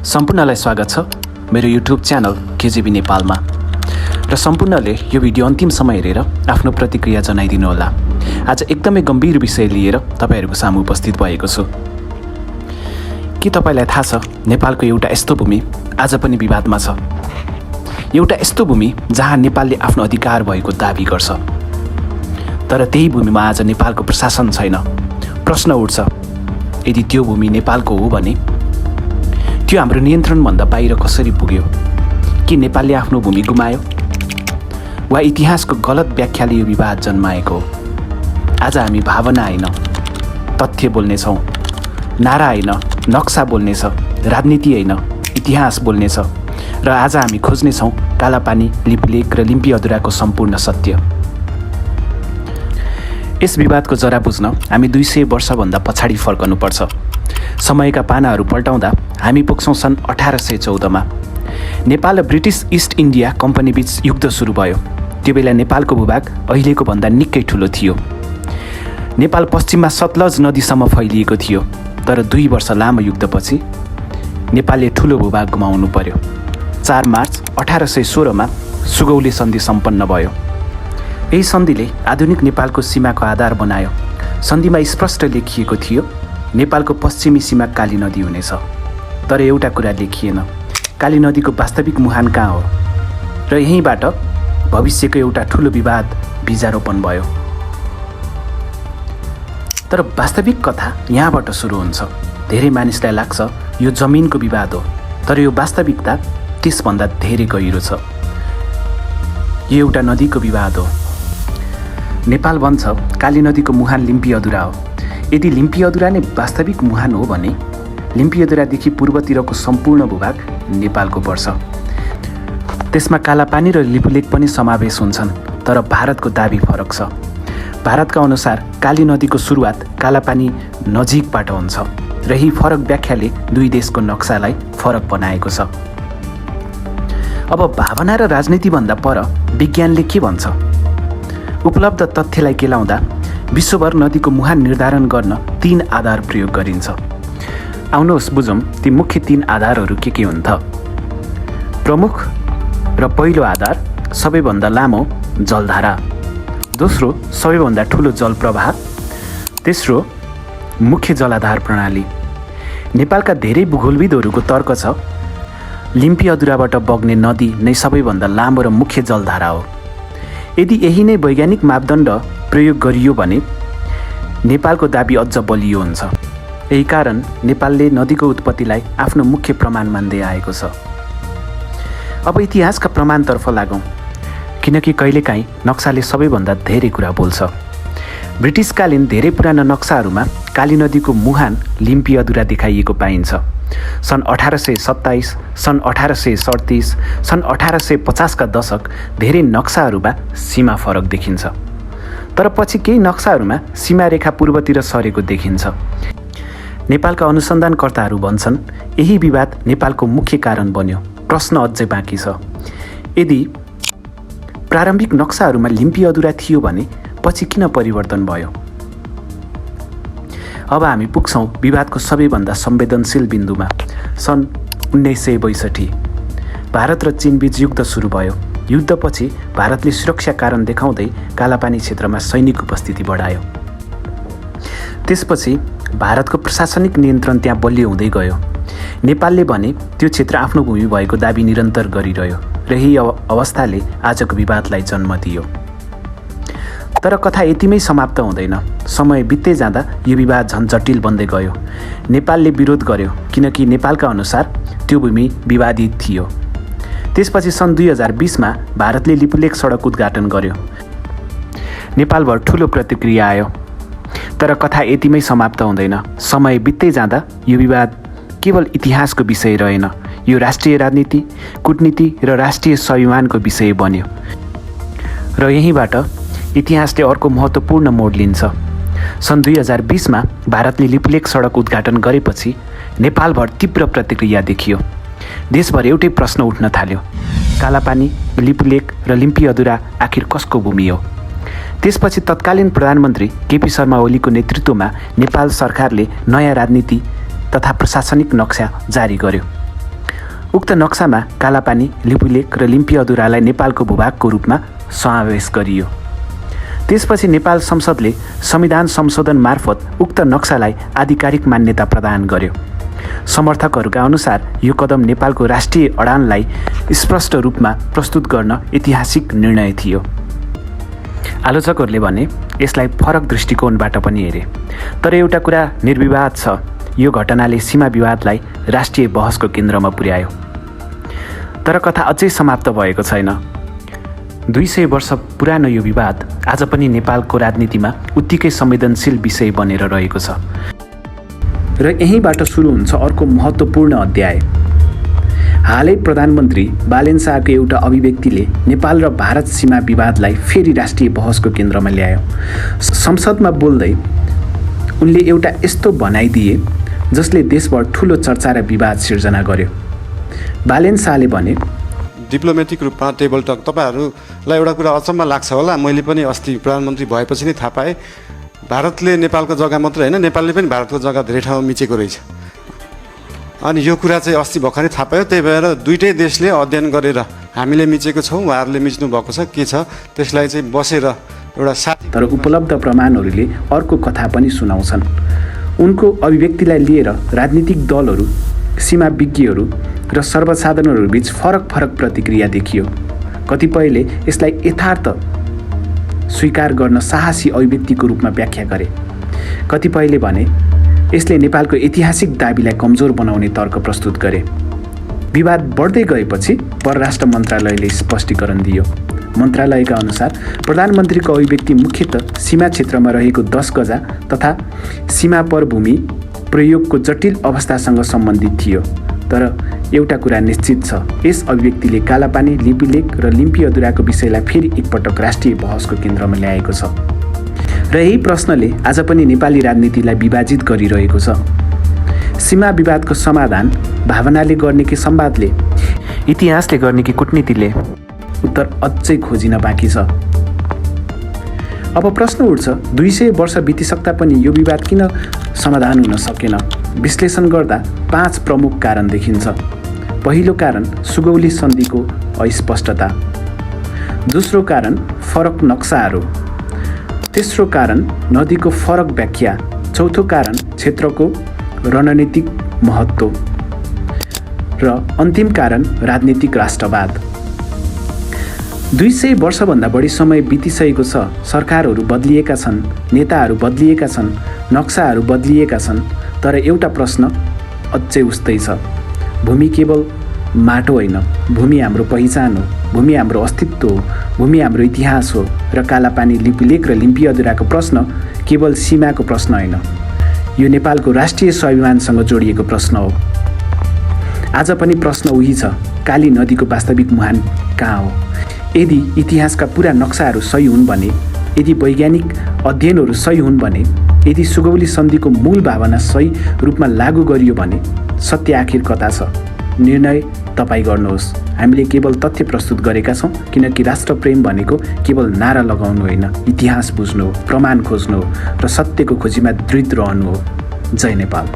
सम्पूर्णलाई स्वागत छ मेरो युट्युब च्यानल केजिबी नेपालमा र सम्पूर्णले यो भिडियो अन्तिमसम्म हेरेर आफ्नो प्रतिक्रिया जनाइदिनु होला। आज एकदमै गम्भीर विषय लिएर तपाईहरुको सामु उपस्थित भएको छु। के तपाईलाई थाहा छ नेपालको एउटा यस्तो भूमि आज पनि विवादमा छ। एउटा यस्तो भूमि जहाँ नेपालले आफ्नो अधिकार भएको दाबी गर्छ, तर त्यही भूमिमा आज नेपालको प्रशासन छैन। प्रश्न उठ्छ, यदि त्यो भूमि नेपालको हो भने त्यो हाम्रो नियन्त्रणभन्दा बाहिर कसरी पुग्यो? के नेपालले आफ्नो भूमि गुमायो वा इतिहासको गलत व्याख्याले यो विवाद जन्माएको हो? आज हामी भावना होइन तथ्य बोल्नेछौँ, नारा होइन नक्सा बोल्नेछ, राजनीति होइन इतिहास बोल्नेछ र आज हामी खोज्नेछौँ कालापानी, लिपुलेक र लिम्पी अधुराको सम्पूर्ण सत्य। यस विवादको जरा बुझ्न हामी 200 वर्षभन्दा पछाडि फर्कनुपर्छ। समयका पानाहरू पल्टाउँदा हामी पुग्छौँ सन् 1814मा। नेपाल र ब्रिटिस इस्ट इन्डिया कम्पनी बीच युद्ध सुरु भयो। त्यो बेला नेपालको भूभाग अहिलेको भन्दा निकै ठुलो थियो। नेपाल पश्चिममा सतलज नदीसम्म फैलिएको थियो, तर 2 वर्ष लामो युद्धपछि नेपालले ठुलो भूभाग गुमाउनु पर्यो। 4 मार्च 1816मा सुगौली सन्धि सम्पन्न भयो। यही सन्धिले आधुनिक नेपालको सीमाको आधार बनायो। सन्धिमा स्पष्ट लेखिएको थियो नेपालको पश्चिमी सीमा काली नदी हुनेछ, तर एउटा कुरा लेखिएन, काली नदीको वास्तविक मुहान कहाँ हो? र यहीँबाट भविष्यको एउटा ठुलो विवाद बीजारोपण भयो। तर वास्तविक कथा यहाँबाट सुरु हुन्छ। धेरै मानिसलाई लाग्छ यो जमिनको विवाद हो, तर यो वास्तविकता त्यसभन्दा धेरै गहिरो छ। यो एउटा नदीको विवाद हो। नेपाल भन्छ काली नदीको मुहान लिम्पी अधुरा हो। यदि लिम्पी अधुरा नै वास्तविक मुहान हो भने लिम्पी अधुरादेखि पूर्वतिरको सम्पूर्ण भूभाग नेपालको पर्छ। त्यसमा कालापानी र लिपुलेक पनि समावेश हुन्छन्, तर भारतको दाबी फरक छ। भारतका अनुसार काली नदीको सुरुवात कालापानी नजिकबाट हुन्छ र यही फरक व्याख्याले दुई देशको नक्सालाई फरक बनाएको छ। अब भावना र राजनीतिभन्दा पर विज्ञानले के भन्छ? उपलब्ध तथ्यलाई केलाउँदा विश्वभर नदीको मुहान निर्धारण गर्न 3 आधार प्रयोग गरिन्छ। आउनुहोस् बुझौँ ती मुख्य 3 आधारहरू के हुन् त? प्रमुख र पहिलो आधार सबैभन्दा लामो जलधारा, दोस्रो सबैभन्दा ठुलो जलप्रवाह, तेस्रो मुख्य जलाधार प्रणाली। नेपालका धेरै भूगोलविदहरूको तर्क छ लिम्पी अधुराबाट बग्ने नदी नै सबैभन्दा लामो र मुख्य जलधारा हो। यदि यही नै वैज्ञानिक मापदण्ड प्रयोग गरियो भने नेपालको दाबी अझ बलियो हुन्छ। यही कारण नेपालले नदीको उत्पत्तिलाई आफ्नो मुख्य प्रमाण मान्दै आएको छ। अब इतिहासका प्रमाणतर्फ लागौँ, किनकि कहिलेकाहीँ नक्साले सबैभन्दा धेरै कुरा बोल्छ। ब्रिटिसकालीन धेरै पुराना नक्साहरूमा काली नदीको मुहान लिम्पी अधुरा देखाइएको पाइन्छ। सन् 1827, सन् 1837, सन् 1850 का दशक धेरै नक्साहरूमा सीमा फरक देखिन्छ, तर पछि केही नक्साहरूमा सीमा रेखा पूर्वतिर सरेको देखिन्छ। नेपालका अनुसन्धानकर्ताहरू भन्छन् यही विवाद नेपालको मुख्य कारण बन्यो। प्रश्न अझै बाँकी छ, यदि प्रारम्भिक नक्साहरूमा लिम्पी अधुरा थियो भने पछि किन परिवर्तन भयो? अब हामी पुग्छौँ विवादको सबैभन्दा संवेदनशील बिन्दुमा। सन् 1962 भारत र चीनबीच युद्ध सुरु भयो। युद्धपछि भारतले सुरक्षा कारण देखाउँदै कालापानी क्षेत्रमा सैनिक उपस्थिति बढायो। त्यसपछि भारतको प्रशासनिक नियन्त्रण त्यहाँ बलियो हुँदै गयो। नेपालले भने त्यो क्षेत्र आफ्नो भूमि भएको दाबी निरन्तर गरिरह्यो र यही अवस्थाले आजको विवादलाई जन्म दियो। तर कथा यतिमै समाप्त हुँदैन। समय बित्दै जाँदा यो विवाद झन् जटिल बन्दै गयो। नेपालले विरोध गर्यो किनकि नेपालका अनुसार त्यो भूमि विवादित थियो। त्यसपछि सन् 2020मा भारतले लिपुलेक सडक उद्घाटन गर्यो। नेपालभर ठुलो प्रतिक्रिया आयो, तर कथा यतिमै समाप्त हुँदैन। समय बित्दै जाँदा यो विवाद केवल इतिहासको विषय रहेन, यो राष्ट्रिय राजनीति, कूटनीति र राष्ट्रिय स्वाभिमानको विषय बन्यो र यहीँबाट इतिहासले अर्को महत्त्वपूर्ण मोड लिन्छ। सन् 2020मा भारतले लिपुलेक सडक उद्घाटन गरेपछि नेपालभर तीव्र प्रतिक्रिया देखियो। देशभर एउटै प्रश्न उठ्न थाल्यो, कालापानी, लिपुलेक र लिम्पी अधुरा आखिर कसको भूमि हो? त्यसपछि तत्कालीन प्रधानमन्त्री केपी शर्मा ओलीको नेतृत्वमा नेपाल सरकारले नयाँ राजनीति तथा प्रशासनिक नक्सा जारी गर्यो। उक्त नक्सामा कालापानी, लिपुलेक र लिम्पिअधुरालाई नेपालको भूभागको रूपमा समावेश गरियो। त्यसपछि नेपाल संसदले संविधान संशोधन मार्फत उक्त नक्सालाई आधिकारिक मान्यता प्रदान गर्यो। समर्थकहरूका अनुसार यो कदम नेपालको राष्ट्रिय अडानलाई स्पष्ट रूपमा प्रस्तुत गर्न ऐतिहासिक निर्णय थियो। आलोचकहरूले भने यसलाई फरक दृष्टिकोणबाट पनि हेरे। तर एउटा कुरा निर्विवाद छ, यो घटनाले सीमा विवादलाई राष्ट्रिय बहसको केन्द्रमा पुर्यायो। तर कथा अझै समाप्त भएको छैन। 200 वर्ष पुरानो यो विवाद आज पनि नेपालको राजनीतिमा उत्तिकै संवेदनशील विषय बनेर रहेको छ। र यहीँबाट सुरु हुन्छ अर्को महत्त्वपूर्ण अध्याय। हालै प्रधानमन्त्री बालेन शाहको एउटा अभिव्यक्तिले नेपाल र भारत सीमा विवादलाई फेरि राष्ट्रिय बहसको केन्द्रमा ल्यायो। संसदमा बोल्दै उनले एउटा यस्तो भनाइ दिए जसले देशभर ठुलो चर्चा र विवाद सिर्जना गर्यो। बालेन शाहले भने, डिप्लोमेटिक रूपमा टेबल टक, तपाईहरूलाई एउटा कुरा अचम्म लाग्छ होला, मैले पनि अस्ति प्रधानमन्त्री भएपछि नै थाहा पाएँ भारतले नेपालको जग्गा मात्रै होइन, नेपालले पनि भारतको जग्गा धेरै ठाउँमा मिचेको रहेछ। अनि यो कुरा चाहिँ अस्ति भर्खरै थाहा पायो। त्यही भएर दुईटै देशले अध्ययन गरेर हामीले मिचेको छौँ, उहाँहरूले मिच्नु भएको छ, के छ त्यसलाई चाहिँ बसेर एउटा साथी। तर उपलब्ध प्रमाणहरूले अर्को कथा पनि सुनाउँछन्। उनको अभिव्यक्तिलाई लिएर राजनीतिक दलहरू, सीमा विज्ञहरू र सर्वसाधारणहरूबीच फरक प्रतिक्रिया देखियो। कतिपयले यसलाई यथार्थ स्वीकार गर्न साहसी अभिव्यक्तिको रूपमा व्याख्या गरे। कतिपयले भने यसले नेपालको ऐतिहासिक दाबीलाई कमजोर बनाउने तर्क प्रस्तुत गरे। विवाद बढ्दै गएपछि परराष्ट्र मन्त्रालयले स्पष्टीकरण दियो। मन्त्रालयका अनुसार प्रधानमन्त्रीको अभिव्यक्ति मुख्यतः सीमा क्षेत्रमा रहेको 10 गजा तथा सीमा पर भूमि प्रयोगको जटिल अवस्थासँग सम्बन्धित थियो। तर एउटा कुरा निश्चित छ, यस अभिव्यक्तिले कालापानी, लिपुलेक र लिम्पिअधुराको विषयलाई फेरि एकपटक राष्ट्रिय बहसको केन्द्रमा ल्याएको छ। र यही प्रश्नले आज पनि नेपाली राजनीतिलाई विभाजित गरिरहेको छ। सीमा विवादको समाधान भावनाले गर्ने कि संवादले, इतिहासले गर्ने कि कूटनीतिले, उत्तर अझै खोजिन बाँकी छ। अब प्रश्न उठ्छ, 200 वर्ष बितिसक्दा पनि यो विवाद किन समाधान हुन सकेन? विश्लेषण गर्दा 5 प्रमुख कारण देखिन्छ। पहिलो कारण सुगौली सन्धिको अस्पष्टता। दोस्रो कारण फरक नक्साहरू। तेस्रो कारण नदीको फरक व्याख्या। चौथो कारण क्षेत्रको रणनीतिक महत्त्व र अन्तिम कारण राजनीतिक राष्ट्रवाद। 200 वर्षभन्दा बढी समय बितिसकेको छ। सरकारहरू बदलिएका छन्, नेताहरू बदलिएका छन्, नक्साहरू बदलिएका छन्, तर एउटा प्रश्न अझै उस्तै छ। भूमि केवल माटो होइन, भूमि हाम्रो पहिचान हो, भूमि हाम्रो अस्तित्व हो, भूमि हाम्रो इतिहास हो। र कालापानी, लिपुलेक र लिम्पिअधुराको प्रश्न केवल सीमाको प्रश्न होइन, यो नेपालको राष्ट्रिय स्वाभिमानसँग जोडिएको प्रश्न हो। आज पनि प्रश्न उही छ, काली नदीको वास्तविक मुहान कहाँ हो? यदि इतिहासका पुरा नक्साहरू सही हुन् भने, यदि वैज्ञानिक अध्ययनहरू सही हुन् भने, यदि सुगौली सन्धिको मूल भावना सही रूपमा लागू गरियो भने सत्य आखिर कता छ? निर्णय तपाईँ गर्नुहोस्। हामीले केवल तथ्य प्रस्तुत गरेका छौँ, किनकि राष्ट्रप्रेम भनेको केवल नारा लगाउनु होइन, इतिहास बुझ्नु हो, प्रमाण खोज्नु हो र सत्यको खोजीमा दृढ रहनु हो। जय नेपाल।